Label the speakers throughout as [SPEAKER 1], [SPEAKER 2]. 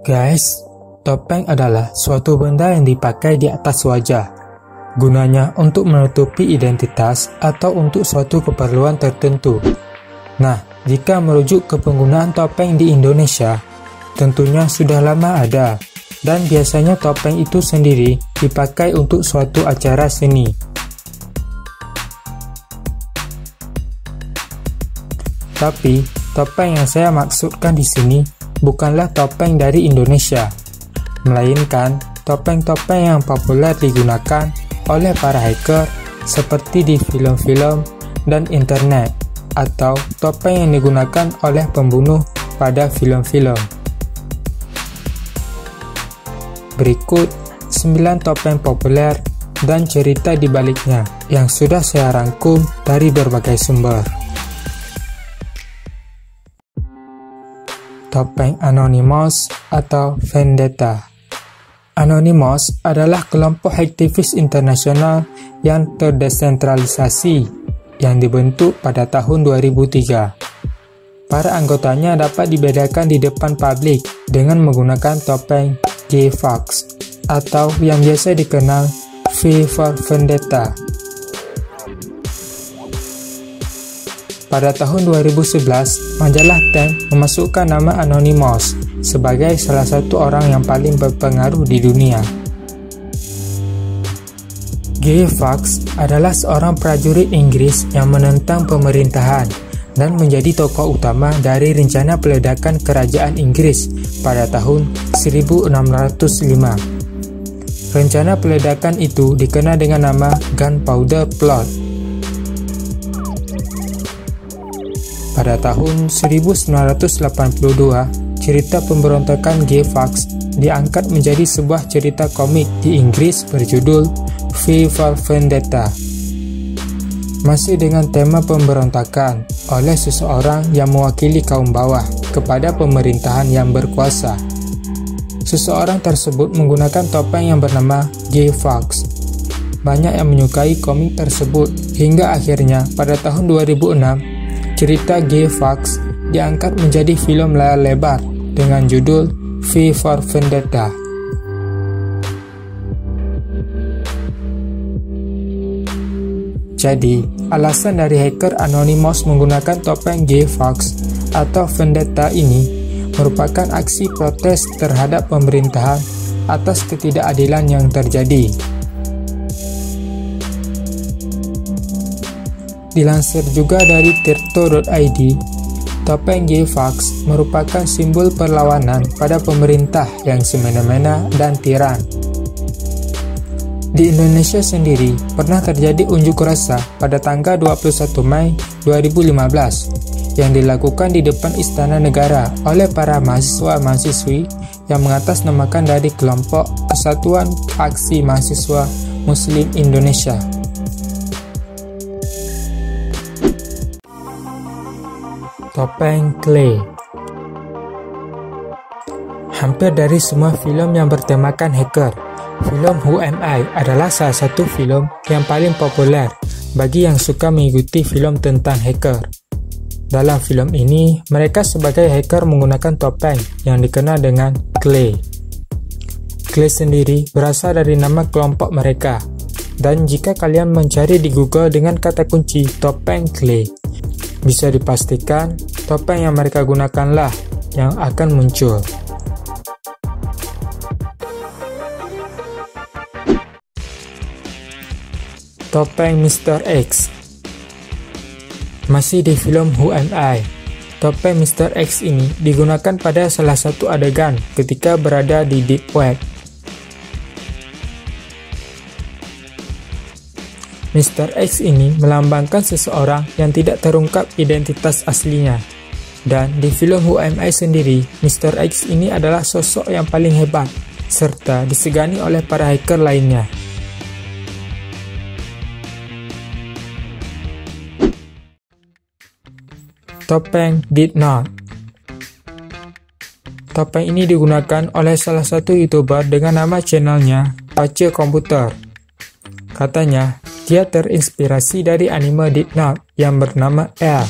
[SPEAKER 1] Guys, topeng adalah suatu benda yang dipakai di atas wajah. Gunanya untuk menutupi identitas atau untuk suatu keperluan tertentu. Nah, jika merujuk ke penggunaan topeng di Indonesia, tentunya sudah lama ada, dan biasanya topeng itu sendiri dipakai untuk suatu acara seni. Tapi, topeng yang saya maksudkan di sini bukanlah topeng dari Indonesia, melainkan topeng-topeng yang populer digunakan oleh para hacker seperti di film-film dan internet, atau topeng yang digunakan oleh pembunuh pada film-film. Berikut 9 topeng populer dan cerita di baliknya yang sudah saya rangkum dari berbagai sumber. Topeng Anonymous atau Vendetta. Anonymous adalah kelompok aktivis internasional yang terdesentralisasi yang dibentuk pada tahun 2003. Para anggotanya dapat dibedakan di depan publik dengan menggunakan topeng G-Fox atau yang biasa dikenal V for Vendetta. Pada tahun 2011, majalah Time memasukkan nama Anonymous sebagai salah satu orang yang paling berpengaruh di dunia. Guy Fawkes adalah seorang prajurit Inggris yang menentang pemerintahan dan menjadi tokoh utama dari rencana peledakan kerajaan Inggris pada tahun 1605. Rencana peledakan itu dikenal dengan nama Gunpowder Plot. Pada tahun 1982, cerita pemberontakan Guy Fawkes diangkat menjadi sebuah cerita komik di Inggris berjudul V for Vendetta. Masih dengan tema pemberontakan oleh seseorang yang mewakili kaum bawah kepada pemerintahan yang berkuasa. Seseorang tersebut menggunakan topeng yang bernama Guy Fawkes. Banyak yang menyukai komik tersebut hingga akhirnya pada tahun 2006 cerita Guy Fawkes diangkat menjadi film layar lebar dengan judul V for Vendetta. Jadi, alasan dari hacker Anonymous menggunakan topeng Guy Fawkes atau Vendetta ini merupakan aksi protes terhadap pemerintahan atas ketidakadilan yang terjadi. Dilansir juga dari tirto.id, topeng Guy Fawkes merupakan simbol perlawanan pada pemerintah yang semena-mena dan tiran. Di Indonesia sendiri, pernah terjadi unjuk rasa pada tanggal 21 Mei 2015 yang dilakukan di depan Istana Negara oleh para mahasiswa-mahasiswi yang mengatasnamakan dari kelompok Persatuan Aksi Mahasiswa Muslim Indonesia. Topeng Clay. Hampir dari semua film yang bertemakan hacker, film Who Am I adalah salah satu film yang paling populer bagi yang suka mengikuti film tentang hacker. Dalam film ini, mereka sebagai hacker menggunakan topeng yang dikenal dengan Clay. Clay sendiri berasal dari nama kelompok mereka, dan jika kalian mencari di Google dengan kata kunci topeng Clay, bisa dipastikan topeng yang mereka gunakanlah yang akan muncul. Topeng Mr. X. Masih di film Who Am I, topeng Mr. X ini digunakan pada salah satu adegan ketika berada di Deep Web. Mr. X ini melambangkan seseorang yang tidak terungkap identitas aslinya. Dan di film Who Am I sendiri, Mr. X ini adalah sosok yang paling hebat, serta disegani oleh para hacker lainnya. Topeng Did Not. Topeng ini digunakan oleh salah satu YouTuber dengan nama channelnya Baca Komputer. Katanya, dia terinspirasi dari anime Death Note yang bernama L.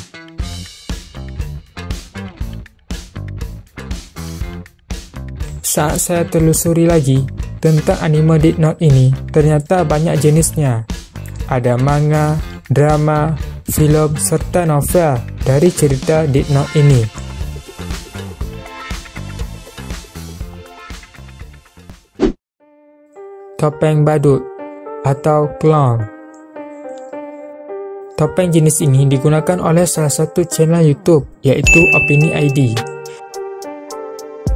[SPEAKER 1] Saat saya telusuri lagi tentang anime Death Note ini, ternyata banyak jenisnya. Ada manga, drama, film, serta novel dari cerita Death Note ini. Topeng badut atau clown. Topeng jenis ini digunakan oleh salah satu channel YouTube, yaitu Opini ID.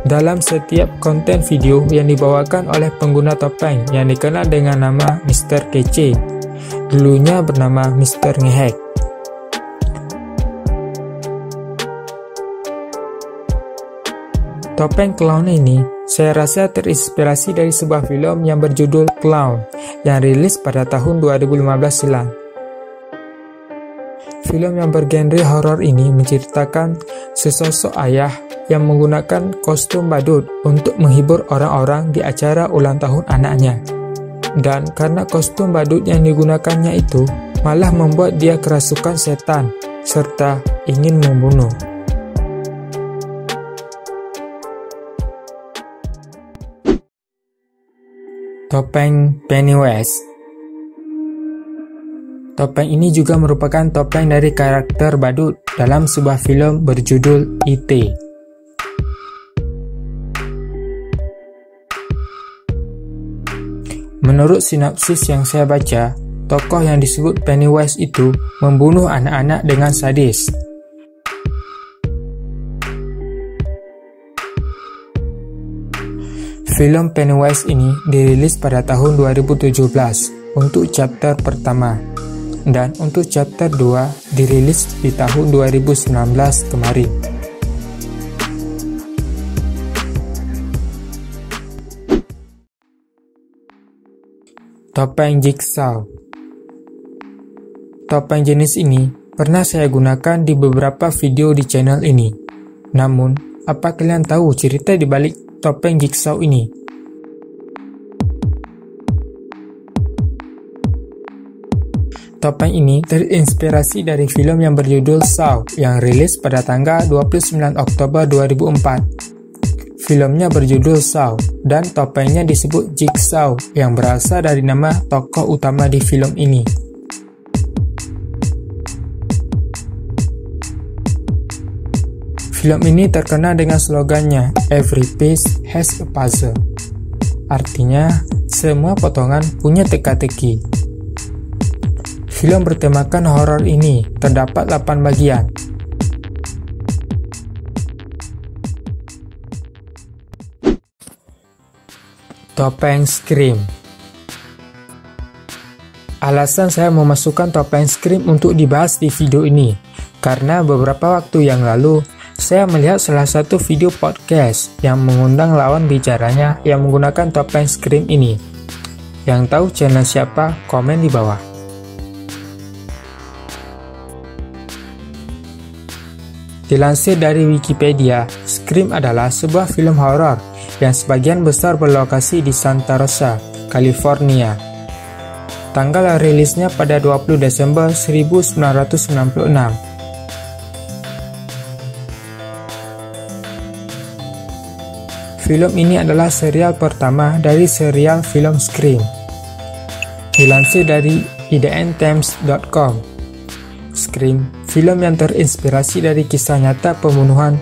[SPEAKER 1] Dalam setiap konten video yang dibawakan oleh pengguna topeng yang dikenal dengan nama Mr. Kece, dulunya bernama Mr. Ngehack. Topeng clown ini saya rasa terinspirasi dari sebuah film yang berjudul Clown yang rilis pada tahun 2015 silam. Film yang bergenre horor ini menceritakan sesosok ayah yang menggunakan kostum badut untuk menghibur orang-orang di acara ulang tahun anaknya. Dan karena kostum badut yang digunakannya itu malah membuat dia kerasukan setan serta ingin membunuh. Topeng Pennywise. Topeng ini juga merupakan topeng dari karakter badut dalam sebuah film berjudul E.T. Menurut sinopsis yang saya baca, tokoh yang disebut Pennywise itu membunuh anak-anak dengan sadis. Film Pennywise ini dirilis pada tahun 2017 untuk chapter pertama, dan untuk chapter 2 dirilis di tahun 2019 kemarin. Topeng Jigsaw. Topeng jenis ini pernah saya gunakan di beberapa video di channel ini. Namun, apa kalian tahu cerita di balik topeng Jigsaw ini? Topeng ini terinspirasi dari film yang berjudul Saw yang rilis pada tanggal 29 Oktober 2004. Filmnya berjudul Saw dan topengnya disebut Jigsaw yang berasal dari nama tokoh utama di film ini. Film ini terkenal dengan slogannya "Every piece has a puzzle". Artinya, semua potongan punya teka-teki. Film bertemakan horor ini terdapat 8 bagian. Topeng Scream. Alasan saya memasukkan topeng Scream untuk dibahas di video ini, karena beberapa waktu yang lalu, saya melihat salah satu video podcast yang mengundang lawan bicaranya yang menggunakan topeng Scream ini. Yang tahu channel siapa, komen di bawah. Dilansir dari Wikipedia, Scream adalah sebuah film horor yang sebagian besar berlokasi di Santa Rosa, California. Tanggal rilisnya pada 20 Desember 1996. Film ini adalah serial pertama dari serial film Scream. Dilansir dari idntimes.com. Scream, film yang terinspirasi dari kisah nyata pembunuhan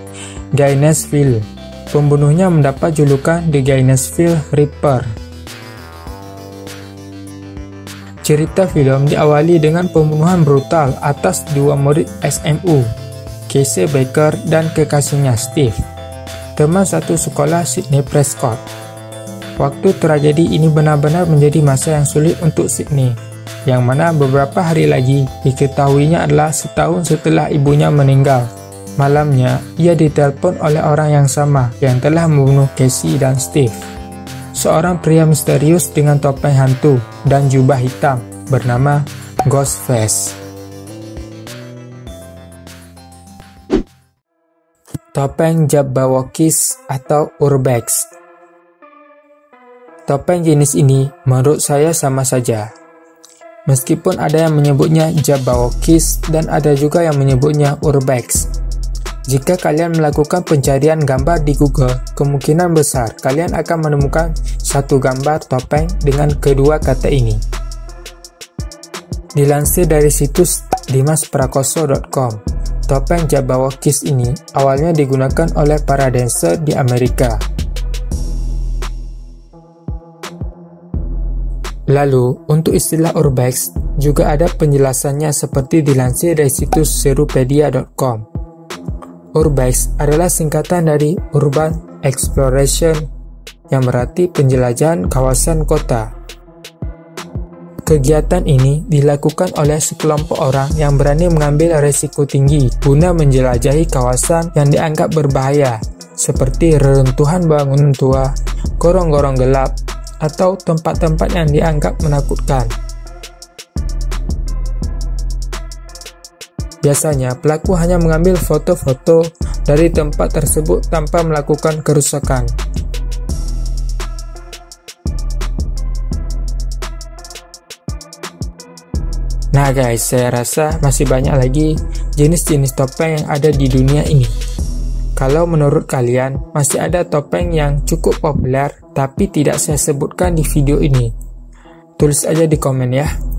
[SPEAKER 1] Gainesville. Pembunuhnya mendapat julukan The Gainesville Ripper. Cerita film diawali dengan pembunuhan brutal atas 2 murid SMU, Casey Baker dan kekasihnya Steve, teman satu sekolah Sidney Prescott. Waktu tragedi ini benar-benar menjadi masa yang sulit untuk Sidney, yang mana beberapa hari lagi diketahuinya adalah setahun setelah ibunya meninggal. Malamnya, ia ditelepon oleh orang yang sama yang telah membunuh Casey dan Steve. Seorang pria misterius dengan topeng hantu dan jubah hitam bernama Ghostface. Topeng Jabberwockys atau Urbex. Topeng jenis ini menurut saya sama saja. Meskipun ada yang menyebutnya Jabberwockys dan ada juga yang menyebutnya Urbex. Jika kalian melakukan pencarian gambar di Google, kemungkinan besar kalian akan menemukan satu gambar topeng dengan kedua kata ini. Dilansir dari situs dimasprakoso.com, topeng Jabberwockis ini awalnya digunakan oleh para dancer di Amerika. Lalu, untuk istilah urbex, juga ada penjelasannya seperti dilansir dari situs serupedia.com. Urbex adalah singkatan dari Urban Exploration, yang berarti penjelajahan kawasan kota. Kegiatan ini dilakukan oleh sekelompok orang yang berani mengambil resiko tinggi guna menjelajahi kawasan yang dianggap berbahaya, seperti reruntuhan bangunan tua, gorong-gorong gelap, atau tempat-tempat yang dianggap menakutkan. Biasanya, pelaku hanya mengambil foto-foto dari tempat tersebut tanpa melakukan kerusakan. Nah guys, saya rasa masih banyak lagi jenis-jenis topeng yang ada di dunia ini. Kalau menurut kalian, masih ada topeng yang cukup populer tapi tidak saya sebutkan di video ini? Tulis aja di komen ya.